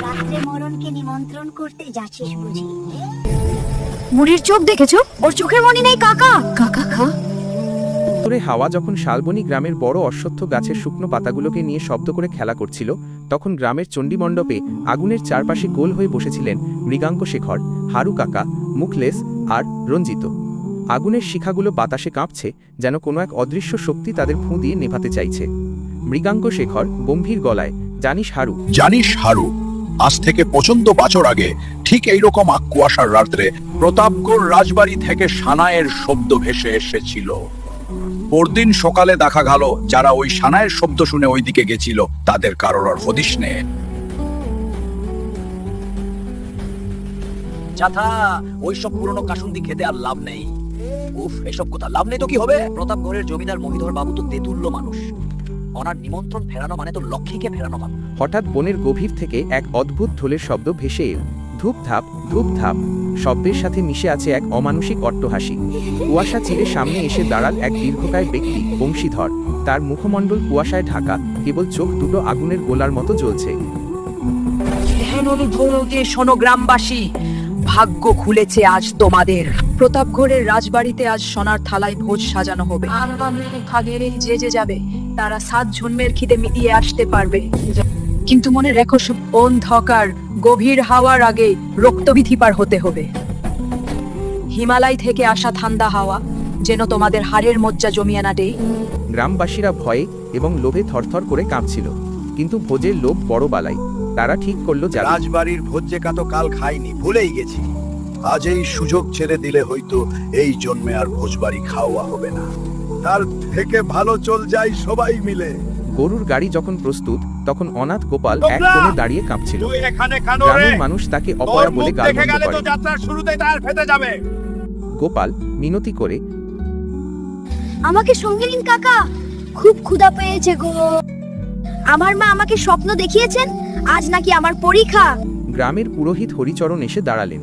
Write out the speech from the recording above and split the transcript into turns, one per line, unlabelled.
রাত্রে মরণকে নিমন্ত্রণ করতে যাচ্ছিস বুঝি?
মুড়ির চোখ দেখেছো? ওর চোখের মনি নেই কাকা। কাকা খা।
তোরে হাওয়া যখন শালবনী গ্রামের বড় অশ্বত্থ গাছের শুকনো পাতাগুলোকে নিয়ে শব্দ করে খেলা করছিল, তখন গ্রামের চণ্ডীমণ্ডপে আগুনের চারপাশে গোল হয়ে বসেছিলেন মৃগাঙ্ক শেখর, হারু কাকা, মুখলেস আর রঞ্জিত। আগুনের শিখাগুলো বাতাসে কাঁপছে, যেন কোনো এক অদৃশ্য শক্তি তাদের ফুঁ দিয়ে নেভাতে চাইছে। মৃগাঙ্ক শেখর গম্ভীর গলায়, জানিস হারু?
জানিস হারু, আজ থেকে 55 বছর আগে ঠিক এইরকম কুয়াশার রাত্রে প্রতাপগড় রাজবাড়ি থেকে সানায়ের শব্দ ভেসে এসেছিল। পরদিন সকালে দেখা গেল যারা ওই সানায়ের শব্দ শুনে ওইদিকে গেছিল তাদের কারোর আর হদিশ নেই।
চাথা, ওইসব পুরনো কাসুন্দি খেতে আর লাভ নেই। উফ, এসব কথা লাভ নেই তো কি হবে? প্রতাপগড়ের জমিদার মহিধর বাবু তো তেতুল্য মানুষ, ওনার নিমন্ত্রণ ফেরানো মানে তো লক্ষ্মীকে ফেরানো মানে।
হঠাৎ বনের গভীর থেকে এক অদ্ভুত ঢোলের শব্দ ভেসে এল। ধূপ ধাপ শব্দের সাথে মিশে আছে এক অমানুষিক অট্টহাসি। কুয়াশা চিরে সামনে এসে দাঁড়াল এক দীর্ঘকায় ব্যক্তি, বংশীধর। তার মুখমণ্ডল কুয়াশায় ঢাকা, কেবল চোখ দুটো আগুনের গোলার মতো জ্বলছে।
শোনো গ্রামবাসী, ভাগ্য খুলেছে আজ তোমাদের। প্রতাপগড়ের রাজবাড়িতে আজ সোনার থালায় ভোজ সাজানো হবে। যে যে যাবে তারা 7 জন্মের খিদে মিটিয়ে আসতে পারবে। কিন্তু মনে রেখো, অন্ধকার গভীর হাওয়ার আগে রক্তবিধি পার হতে হবে। হিমালয় থেকে আসা ঠান্ডা হাওয়া যেন তোমাদের হাড়ের মজ্জা জমিয়ে না দেয়।
গ্রামবাসীরা ভয়ে এবং লোভে থরথর করে কাঁপছিল, কিন্তু ভোজের লোভ বড় বালাই। তারা ঠিক করলো যারা
রাজবাড়ির ভোজ তো কাল খাইনি, ভুলেই গেছি। আজ এই সুযোগ ছেড়ে দিলে হয়তো এই জন্মে আর ভোজবাড়ি খাওয়া হবে না। তার থেকে ভালো চল যাই সবাই মিলে।
গরুর গাড়ি যখন প্রস্তুত, তখন অনাথ গোপাল এক কোণে দাঁড়িয়ে কাঁপছিল। গ্রামের মানুষ তাকে অপয়া বলে গালমন্দ করে। গোপাল মিনতি করে,
আমাকে সঙ্গে নিন কাকা, খুব ক্ষুধা পেয়েছে গো। আমার মা আমাকে স্বপ্ন দেখিয়েছেন, আজ নাকি আমার পরীক্ষা।
গ্রামের পুরোহিত হরিচরণ এসে দাঁড়ালেন।